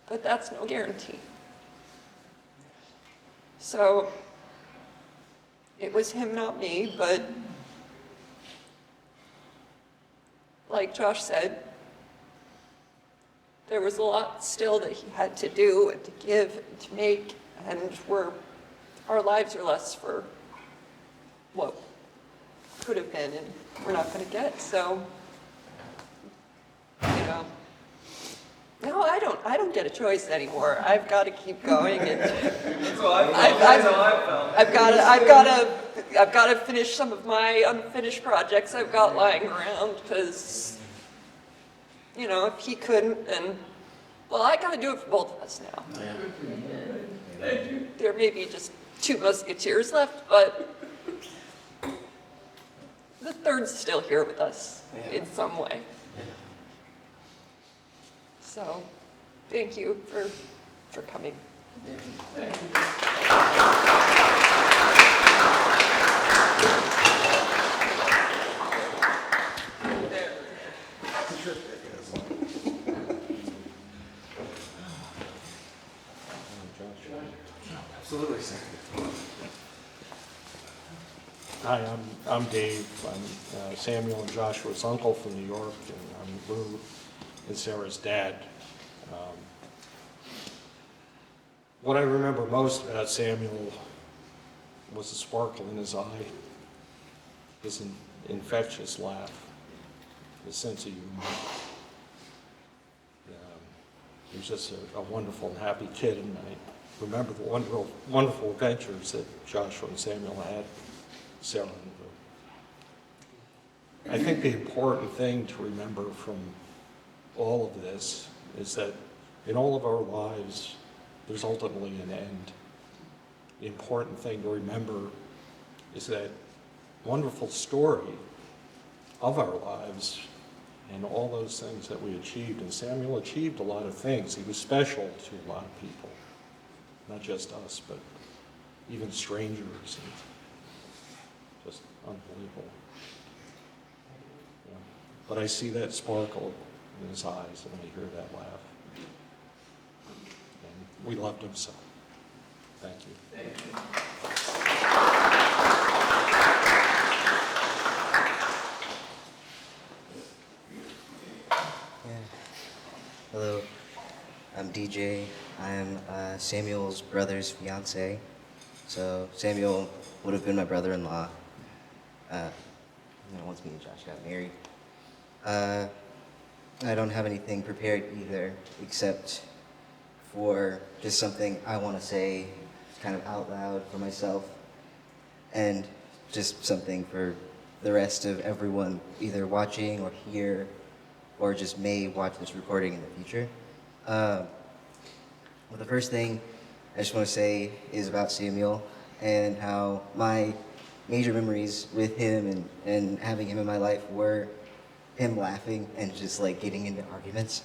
But that's no guarantee. So it was him, not me, but like Josh said, there was a lot still that he had to do and to give and to make, and our lives are less for what could have been and we're not going to get. So, you know, no, I don't get a choice anymore. I've got to keep going, and I've got to finish some of my unfinished projects I've got lying around, because, you know, if he couldn't, then, well, I got to do it for both of us now. Yeah. There may be just 2 musketeers left, but the third's still here with us in some way. So, thank you for coming. Absolutely, sir. Hi, I'm Dave. I'm Samuel and Joshua's uncle from New York, and I'm Lou and Sarah's dad. What I remember most about Samuel was the sparkle in his eye, his infectious laugh, his sense of humor. He was just a wonderful and happy kid, and I remember the wonderful adventures that Joshua and Samuel had. Sarah. I think the important thing to remember from all of this is that in all of our lives, there's ultimately an end. The important thing to remember is that wonderful story of our lives and all those things that we achieved. And Samuel achieved a lot of things. He was special to a lot of people, not just us, but even strangers, and just unbelievable. Yeah. But I see that sparkle in his eyes, and I hear that laugh. And we loved him so. Thank you. Thank you. Hello, I'm DJ. I'm Samuel's brother's fiance. So Samuel would have been my brother-in-law. Once me and Josh got married. I don't have anything prepared either, except for just something I want to say kind of out loud for myself, and just something for the rest of everyone either watching or here, or just may watch this recording in the future. Well, the first thing I just want to say is about Samuel and how my major memories with him and having him in my life were him laughing and just like getting into arguments,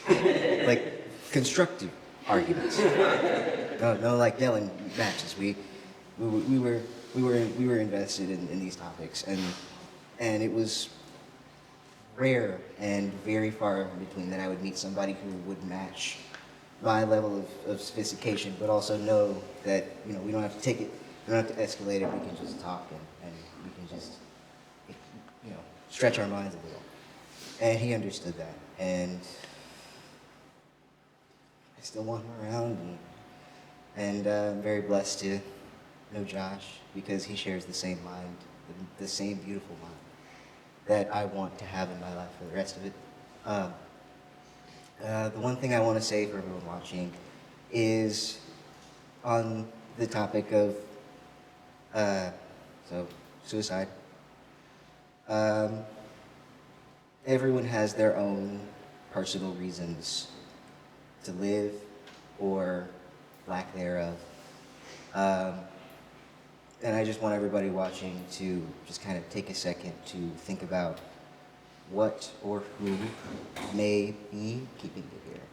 like constructive arguments. No, like yelling matches. We were invested in these topics, and it was rare and very far in between that I would meet somebody who would match my level of sophistication, but also know that, you know, we don't have to take it, we don't have to escalate it, we can just talk and we can just, you know, stretch our minds a little. And he understood that, and I still want him around, and I'm very blessed to know Josh because he shares the same mind, the same beautiful mind that I want to have in my life for the rest of it. The one thing I want to say for everyone watching is on the topic of suicide. Everyone has their own personal reasons to live or lack thereof. And I just want everybody watching to just kind of take a second to think about what or who may be keeping you here.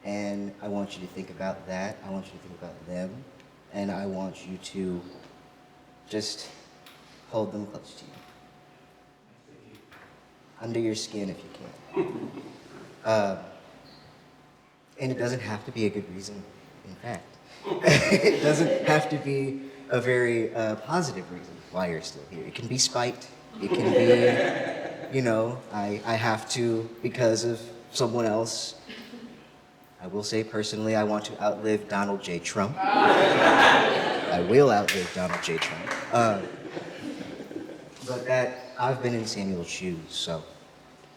And I want you to think about that. I want you to think about them. And I want you to just hold them close to you. Under your skin if you can. And it doesn't have to be a good reason, in fact. It doesn't have to be a very positive reason why you're still here. It can be spite. It can be, you know, I have to because of someone else. I will say personally, I want to outlive Donald J. Trump. I will outlive Donald J. Trump. But that, I've been in Samuel's shoes, so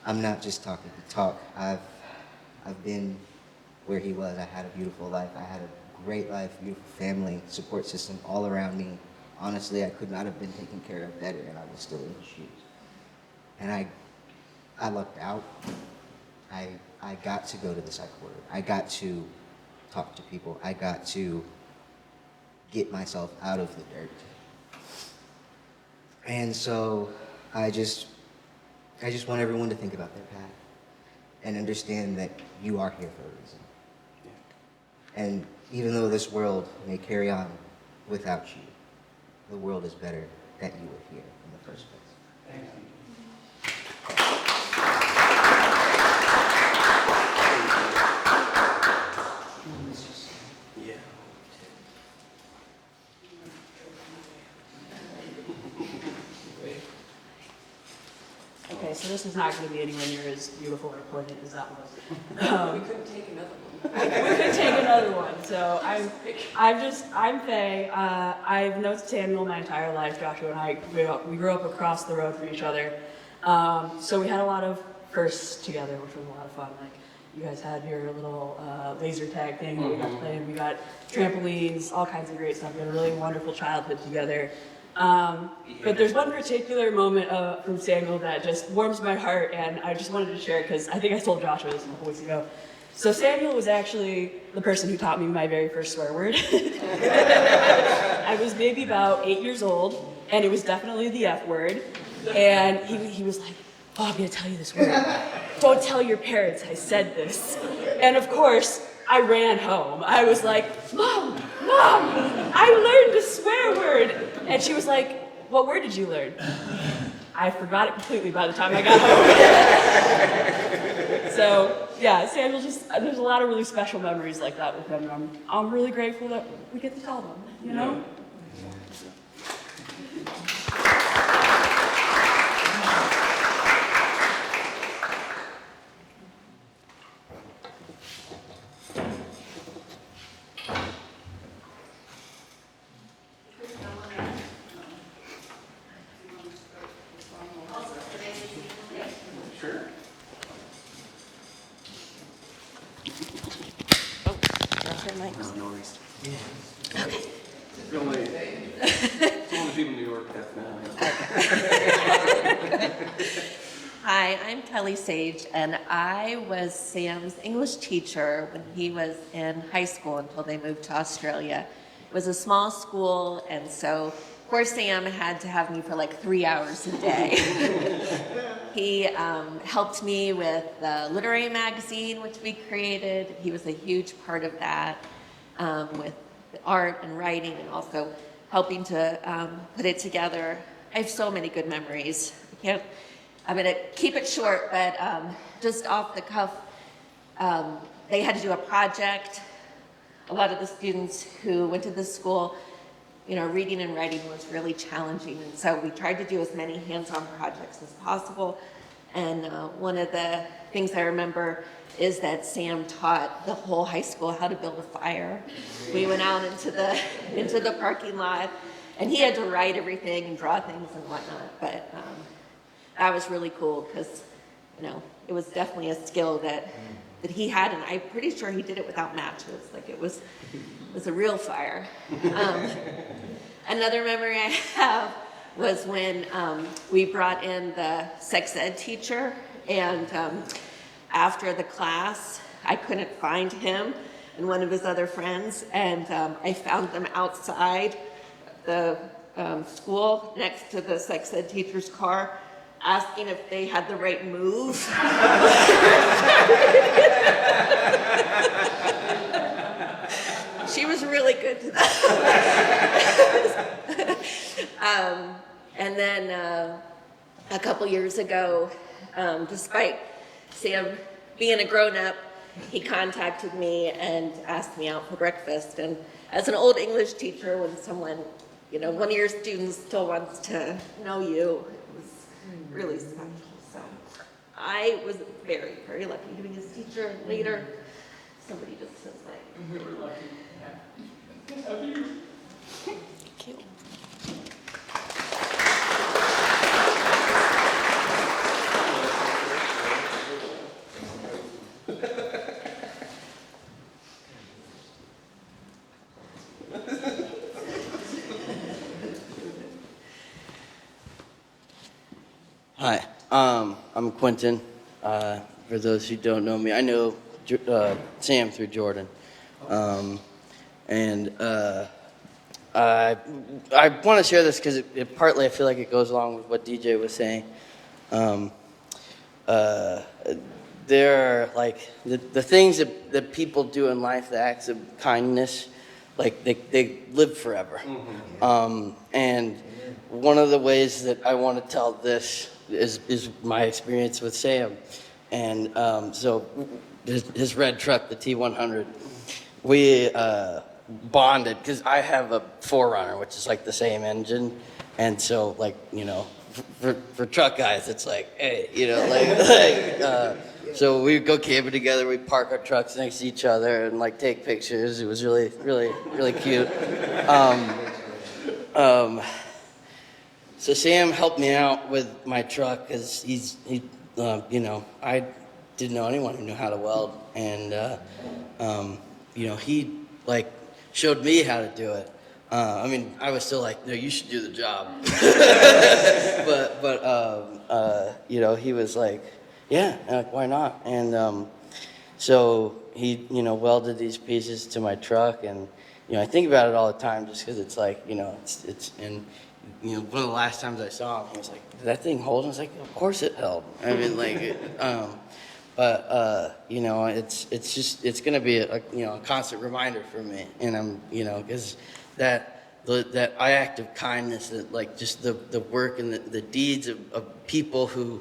I'm not just talking to talk. I've been where he was. I had a beautiful life. I had a great life, beautiful family, support system all around me. Honestly, I could not have been taken care of better, and I was still in his shoes. And I lucked out. I got to go to the psych ward. I got to talk to people. I got to get myself out of the dirt. And so I just want everyone to think about their path and understand that you are here for a reason. And even though this world may carry on without you, the world is better that you were here in the first place. Thank you. Yeah. Okay, so this is not going to be anywhere near as beautiful or poignant as that was. We couldn't take another one. We could take another one. So I'm Faye. I've known Samuel my entire life. Joshua and I we grew up across the road from each other. So we had a lot of firsts together, which was a lot of fun. Like you guys had your little laser tag thing that we got playing. We got trampolines, all kinds of great stuff. We had a really wonderful childhood together. But there's one particular moment from Samuel that just warms my heart, and I just wanted to share it because I think I told Joshua this a couple weeks ago. So Samuel was actually the person who taught me my very first swear word. I was maybe about 8 years old, and it was definitely the F word. And he was like, "Oh, I'm gonna tell you this word. Don't tell your parents I said this." And of course, I ran home. I was like, Mom, I learned a swear word. And she was like, "What word did you learn?" I forgot it completely by the time I got home. So yeah, Samuel there's a lot of really special memories like that with him. And I'm really grateful that we get to tell them, you know? Hi, I'm Kelly Sage, and I was Sam's English teacher when he was in high school until they moved to Australia. It was a small school, and so poor Sam had to have me for like 3 hours a day. He helped me with the literary magazine, which we created. He was a huge part of that, with art and writing, and also helping to put it together. I have so many good memories. I'm going to keep it short, but just off the cuff, they had to do a project. A lot of the students who went to this school, you know, reading and writing was really challenging, and so we tried to do as many hands-on projects as possible. And one of the things I remember is that Sam taught the whole high school how to build a fire. We went out into the parking lot, and he had to write everything and draw things and whatnot. But that was really cool because, you know, it was definitely a skill that he had, and I'm pretty sure he did it without matches. Like it was a real fire. Another memory I have was when we brought in the sex ed teacher, and after the class, I couldn't find him and one of his other friends, and I found them outside the school next to the sex ed teacher's car, asking if they had the right move. She was really good to that. And then a couple years ago, despite Sam being a grown-up, he contacted me and asked me out for breakfast. And as an old English teacher, when someone, you know, one of your students still wants to know you, it was really special. So I was very, very lucky to be his teacher. And later, somebody just says like, "You were lucky." Thank you. Hi, I'm Quentin. For those who don't know me, I know Sam through Jordan. And I want to share this because it partly I feel like it goes along with what DJ was saying. There are like the things that people do in life, the acts of kindness, like they live forever. And one of the ways that I want to tell this is my experience with Sam. And so his red truck, the T100, we bonded because I have a 4Runner, which is like the same engine. And so like, you know, for truck guys, it's like, hey, you know, so we would go camping together. We'd park our trucks next to each other and like take pictures. It was really, really, really cute. So Sam helped me out with my truck because he, you know, I didn't know anyone who knew how to weld, and you know, he like showed me how to do it. I mean, I was still like, no, you should do the job. but you know, he was like, yeah, like, why not? And so he, you know, welded these pieces to my truck, and you know, I think about it all the time, just because it's like, you know, and you know, one of the last times I saw him, he was like, did that thing hold? I was like, of course it held. I mean, like, you know, it's gonna be a you know, a constant reminder for me, and I'm, you know, because that act of kindness, that like just the work and the deeds of people who,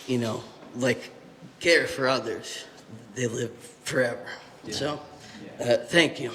you know, like care for others, they live forever. So, thank you.